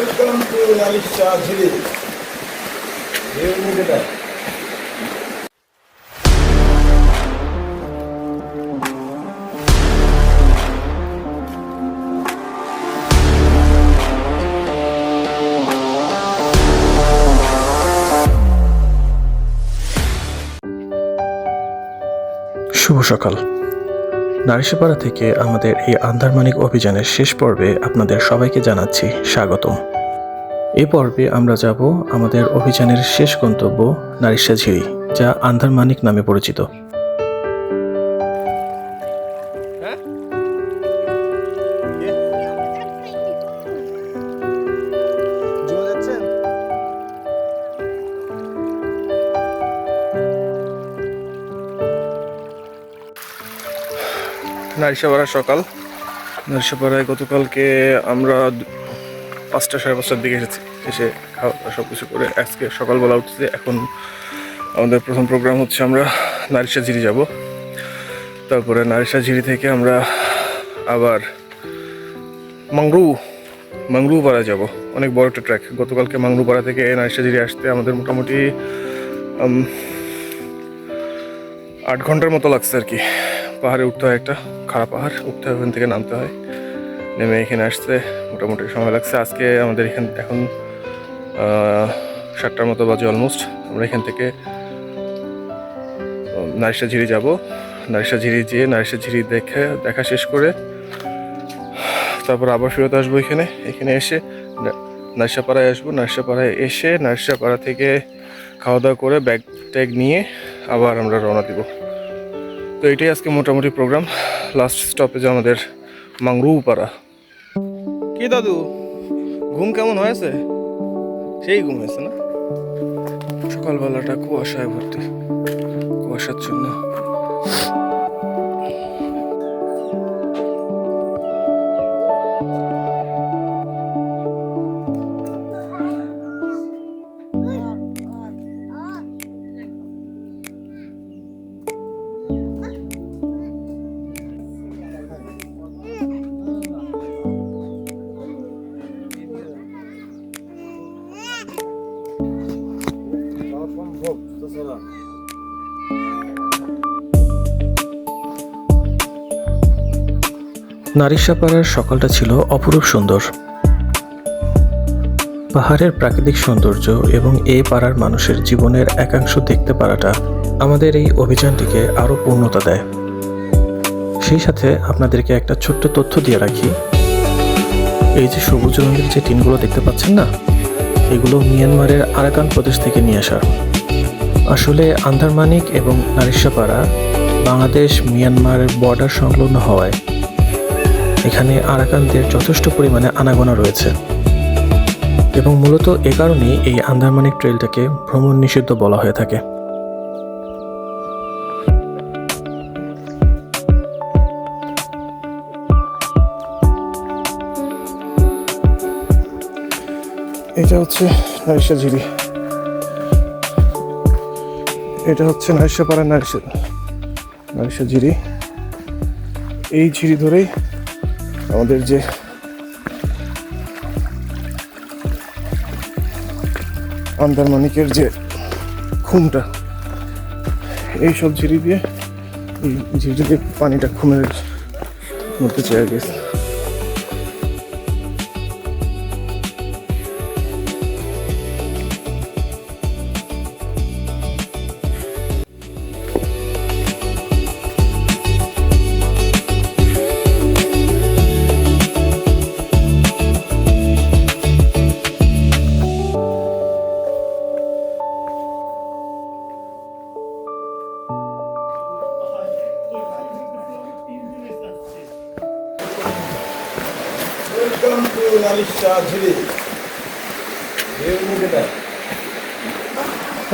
Welcome to Narisha Jhiri. Here we go. শুভ সকাল। নারিশাপাড়া থেকে আমাদের এই আন্ধারমানিক অভিযানের শেষ পর্বে আপনাদের সবাইকে জানাচ্ছি স্বাগতম। এই পর্বে আমরা যাব আমাদের অভিযানের শেষ গন্তব্য নারিশা ঝিরি, যা আন্ধারমানিক নামে পরিচিত। নারিশাপাড়া সকাল। নারিশাপাড়ায় গতকালকে আমরা 5টা সাড়ে 5টার দিকে এসে খাওয়া দাওয়া সব কিছু করে আজকে সকালবেলা উঠছে। এখন আমাদের প্রথম প্রোগ্রাম হচ্ছে আমরা নারিশা ঝিরি যাব। তারপরে নারিশা ঝিরি থেকে আমরা আবার মাংরুপাড়া যাব। অনেক বড় একটা ট্র্যাক। গতকালকে মাংরুপাড়া থেকে নারিশা ঝিরি আসতে আমাদের মোটামুটি 8 ঘন্টার মতো লাগছে আর কি। পাহাড়ে উঠতে হয়, একটা খারাপ পাহাড় উঠতে হয়, ওখান থেকে নামতে হয়, নেমে এখানে আসতে মোটামুটি সময় লাগছে। আজকে আমাদের এখন 7টার মতো বাজে অলমোস্ট। আমরা এখান থেকে নারিশা ঝিরি যাব। নারিশা ঝিরি যেয়ে নারিশা ঝিরি দেখা শেষ করে তারপর আবার ফেরত আসবো। এখানে এসে নারিশাপাড়ায় আসবো। নারিশাপাড়ায় এসে নারিশাপাড়া থেকে খাওয়া দাওয়া করে ব্যাগ ট্যাগ নিয়ে আবার আমরা রওনা দিব। তো এটাই আজকে মোটামুটি প্রোগ্রাম। লাস্ট স্টপেজ আমাদের মাংরুপাড়া। কি দাদু, ঘুম কেমন হয়েছে? সেই ঘুম হয়েছে না? সকালবেলাটা কুয়াশায় ভর্তি, কুয়াশার জন্য নারিশাপাড়ার সকালটা ছিল অপরূপ সুন্দর। পাহাড়ের প্রাকৃতিক সৌন্দর্য এবং এই পাড়ার মানুষের জীবনের একাংশ দেখতে পারাটা আমাদের এই অভিযানটিকে আরও পূর্ণতা দেয়। সেই সাথে আপনাদেরকে একটা ছোট্ট তথ্য দিয়ে রাখি, এই যে সবুজ রঙের যে টিনগুলো দেখতে পাচ্ছেন না, এগুলো মিয়ানমারের আরাকান প্রদেশ থেকে নিয়ে আসা। আসলে আন্ধারমানিক এবং নারিশাপাড়া বাংলাদেশ মিয়ানমারের বর্ডার সংলগ্ন হওয়ায় এখানে আরাকানদের যথেষ্ট পরিমাণে আনাগোনা রয়েছে এবং মূলত এ কারণেই এই আন্ধারমানিক ট্রেলটাকে ভ্রমণ নিষিদ্ধ বলা হয়ে থাকে। এটা হচ্ছে নারিশা ঝিরি, এটা হচ্ছে নারিশাপাড়া নারিশা ঝিরি। এই ঝিরি ধরেই আমাদের যে আন্দারমানিকের যে খুমটা, এইসব ঝিরি দিয়ে এই ঝিরি দিয়ে পানিটা খুমের মধ্যে চেয়ে গেছে। Welcome to Narisha Jhiri. Here we go.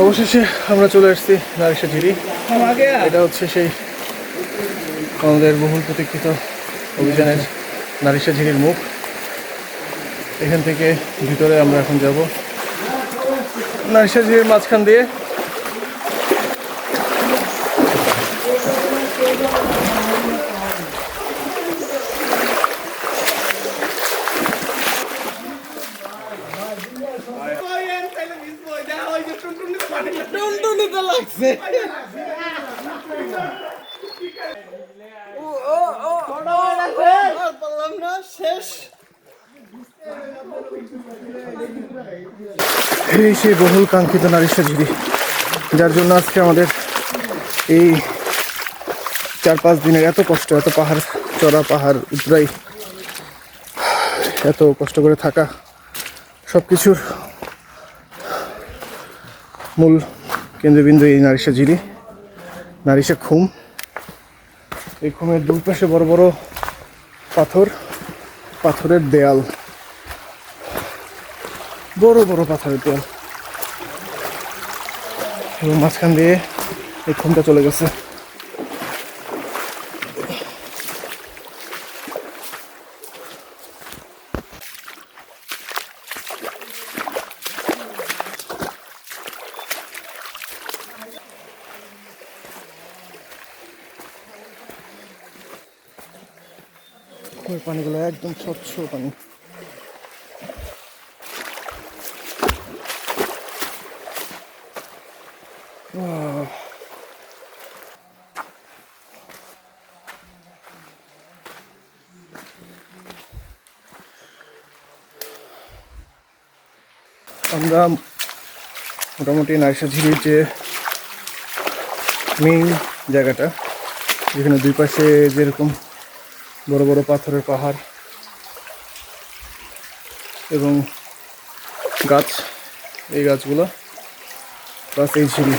অবশেষে আমরা চলে আসছি নারিশা ঝিরি। এটা হচ্ছে সেই আমাদের বহুল প্রতীক্ষিত অভিযানের নারিশা ঝিরির মুখ। এখান থেকে ভিতরে আমরা এখন যাব। নারিশা ঝিরির মাঝখান দিয়ে টুনটুনিতে লাগছে। আর পারলাম না, শেষ। এই সেই বহুল কাঙ্ক্ষিত নারিশা ঝিরি, যার জন্য আজকে আমাদের এই 4-5 দিনের এত কষ্ট, এত পাহাড় চড়া, পাহাড় উতরাই, এত কষ্ট করে থাকা, সব কিছুর মূল কেন্দ্রবিন্দু এই নারিশা ঝিরি, নারিশা খুম। এই খুমের দুই পাশে বড় বড় পাথর, পাথরের দেয়াল, বড় বড় পাথরের দেয়াল, এবং মাঝখান দিয়ে এই খুমটা চলে গেছে। ওই পানিগুলো একদম স্বচ্ছ পানি। আমরা মোটামুটি নারিশা ঝিরির যে মেইন জায়গাটা, যেখানে দুই পাশে যেরকম বড় বড় পাথরের পাহাড় এবং গাছ, এই গাছগুলো প্লাস এই ঝিরি,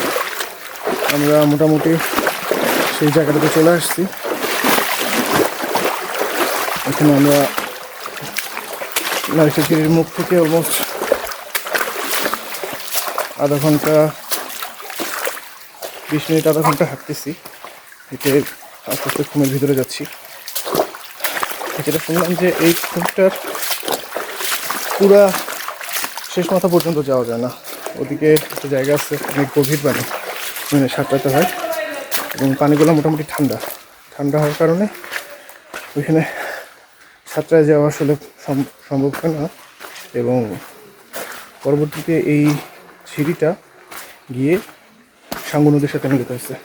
আমরা মোটামুটি সেই জায়গাটাতে চলে আসছি। এখানে আমরা নারিশা ঝিরির মুখ থেকে অলমোস্ট আধা ঘন্টা 20 মিনিট, আধা ঘন্টা হাঁটতেছি, হেঁটে আস্তে আস্তে খুমের ভিতরে যাচ্ছি। যেটা শুনলাম যে এই খুমটার পুরা শেষ মাথা পর্যন্ত যাওয়া যায় না, ওদিকে একটা জায়গা আছে অনেক গভীর পানি, মানে সাঁতরাতে হয়, এবং পানিগুলো মোটামুটি ঠান্ডা ঠান্ডা হওয়ার কারণে ওইখানে সাঁতরায় যাওয়া আসলে সম্ভব হয় না। এবং পরবর্তীতে এই সিঁড়িটা গিয়ে সাঙ্গু নদীর সাথে মিলিত হয়েছে।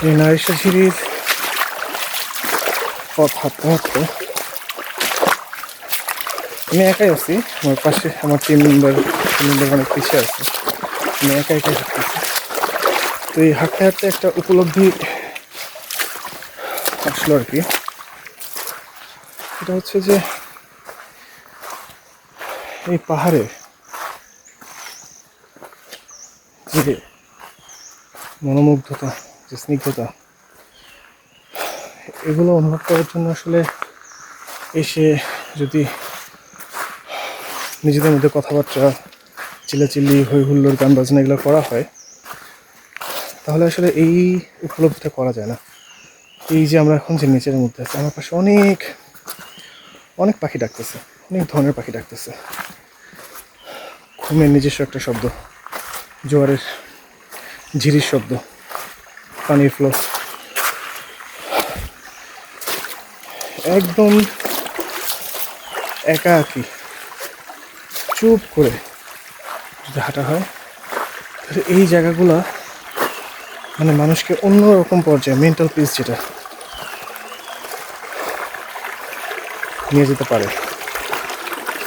এই নারিশা ঝিরির পথ হাঁটতে হাঁটতে আমি একাই আছি, আমার পাশে আমার টিম মেম্বার অনেক পিছিয়ে আছে, আমি একা একাই হাঁটতেছি। তো এই হাঁটতে হাঁটতে একটা উপলব্ধি আসলো আর কি, সেটা হচ্ছে যে এই পাহাড়ে যে মনোমুগ্ধতা, যে স্নিগ্ধতা, এগুলো অনুভব করার জন্য আসলে এসে যদি নিজেদের মধ্যে কথাবার্তা, চিল্লাচিল্লি, হই হুল্লোড়, গান বাজনা এগুলো করা হয়, তাহলে আসলে এই উপলব্ধিটা করা যায় না। এই যে আমরা এখন যে নেচারের মধ্যে আছি, আমার পাশে অনেক অনেক পাখি ডাকতেছে, অনেক ধরনের পাখি ডাকতেছে। ঘুমের নিজস্ব একটা শব্দ, জোয়ারের ঝিরির শব্দ, পানির ফ্লো, একদম একাকী চুপ করে যদি হাঁটা হয়, তাহলে এই জায়গাগুলো মানে মানুষকে অন্যরকম পর্যায়ে মেন্টাল পিস যেটা নিয়ে যেতে পারে।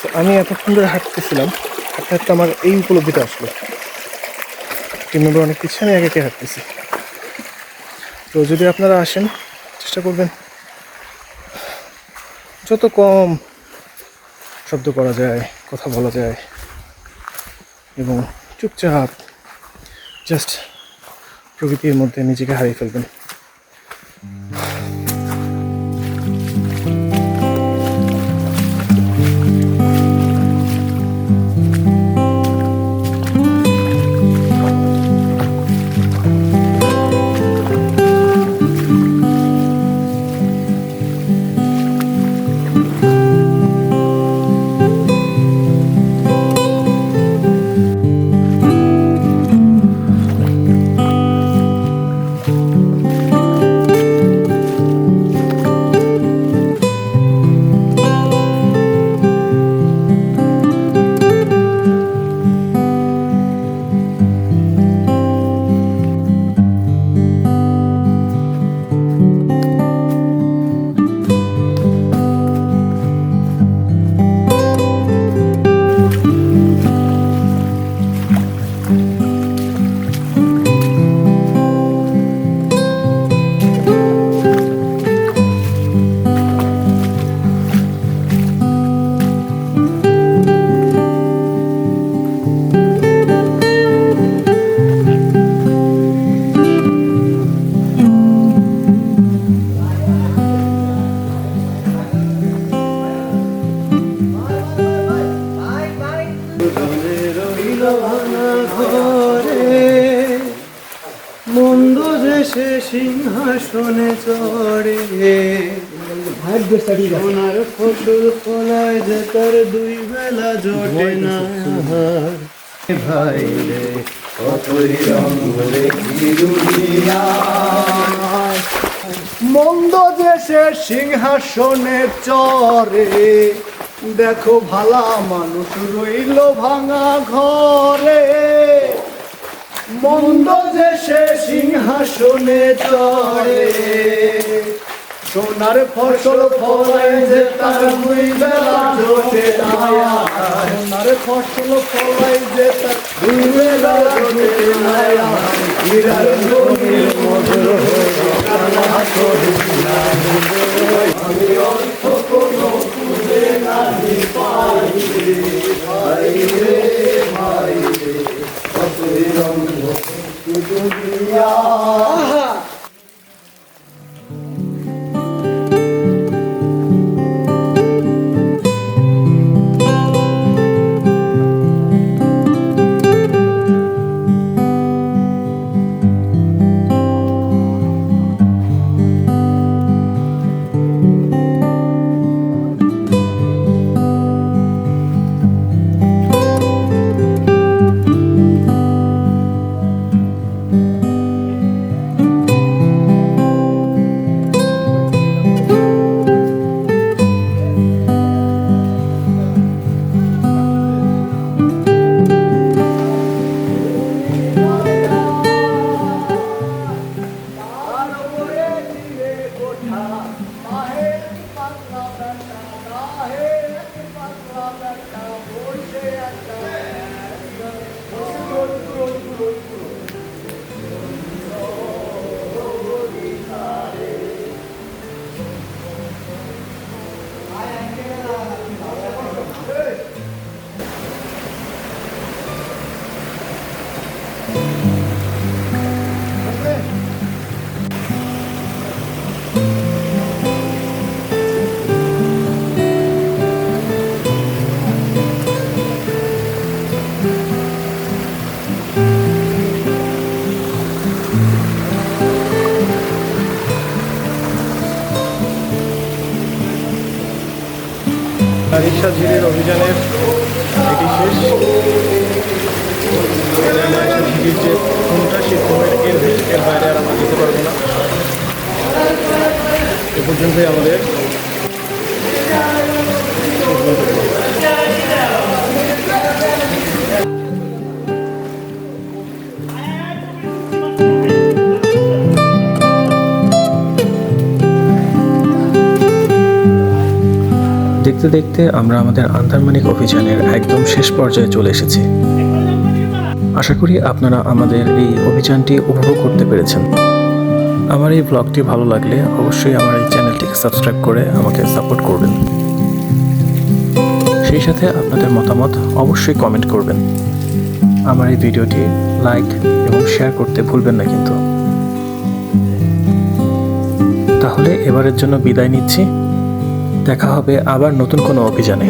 তো আমি এতক্ষণ ধরে হাঁটতেছিলাম, হাঁটতে হাঁটতে আমার এই উপলব্ধিটা আসলো। টিম মেম্বার অনেক পিছিয়ে, আমি একে হাঁটতেছি। তো যদি আপনারা আসেন, চেষ্টা করবেন যত কম শব্দ করা যায়, কথা বলা যায়, এবং চুপচাপ জাস্ট প্রকৃতির মধ্যে নিজেকে হারিয়ে ফেলবেন। সিংহাসনে চড়ে সোনার ফসল ফলায় যে তার দুই বেলা জোটে না ভাই রে কতই রঙ দেখি দুনিয়ায় মন্দ যে সে সিংহাসনে চড়ে দেখো ভালা মানুষ রইল ভাঙা ঘরে মন্দ যে সে সিংহাসনে চড়ে সোনার ফসল ফলায় যে তার দুই বেলা জোটে না সোনার ফসল ফলায় যে তার দুই বেলা জোটে না হীরার জমির মধুর আমি অর্থ কোনো খুঁজে নাহি পাই ভাই রে ভাই রে কতই রঙ দুনিয়া। রিক্সা ঝিলের অভিযানের এটি শেষ। ঝিলির যে কোনটা সেই কোনের এর বাইরে আর আমরা যেতে পারবো না। এ পর্যন্তই আমাদের দেখতে দেখতে আমরা আমাদের আন্দারমানিক অভিযানের একদম শেষ পর্যায়ে চলে এসেছি। আশা করি আপনারা আমাদের এই অভিযানটি উপভোগ করতে পেরেছেন। আমার এই ব্লগটি ভালো লাগলে অবশ্যই আমার এই চ্যানেলটিকে সাবস্ক্রাইব করে আমাকে সাপোর্ট করবেন। সেই সাথে আপনাদের মতামত অবশ্যই কমেন্ট করবেন। আমার এই ভিডিওটি লাইক এবং শেয়ার করতে ভুলবেন না কিন্তু। তাহলে এবারের জন্য বিদায় নিচ্ছি। দেখা হবে আবার নতুন কোনো অভিযানে।